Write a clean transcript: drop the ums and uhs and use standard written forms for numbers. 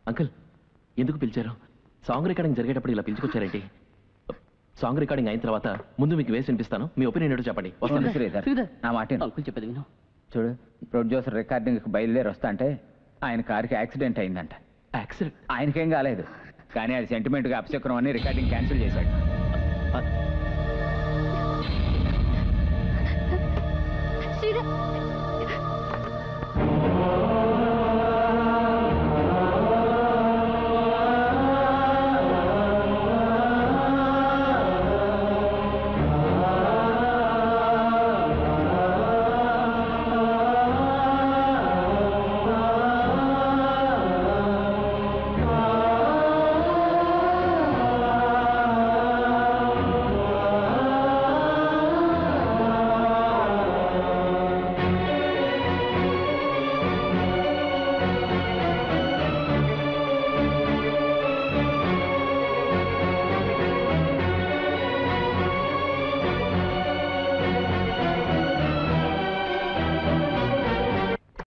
Uncle ఎందుకు పిలిచారు? Song recording జరిగేటప్పుడు ఇలా పిలుచుకొచ్చారేంటి? సాంగ్ రికార్డింగ్ అయిన తర్వాత ముందు మీకు వేసి వినిపిస్తాను, మీ ఒపీనియన్ ఏంటో చెప్పండి. వస్తాను. శ్రీధర్ నా మాట అంకుల్ చెప్పేది విను. చూడు, ప్రొడ్యూసర్ రికార్డింగ్కి బయలుదేరి వస్తా అంటే ఆయన కారుకి యాక్సిడెంట్ అయిందంట. యాక్సిడెంట్? ఆయనకేం కాలేదు, కానీ అది సెంటిమెంట్గా అపశకునం అని రికార్డింగ్ క్యాన్సిల్ చేశాడు. శ్రీధర్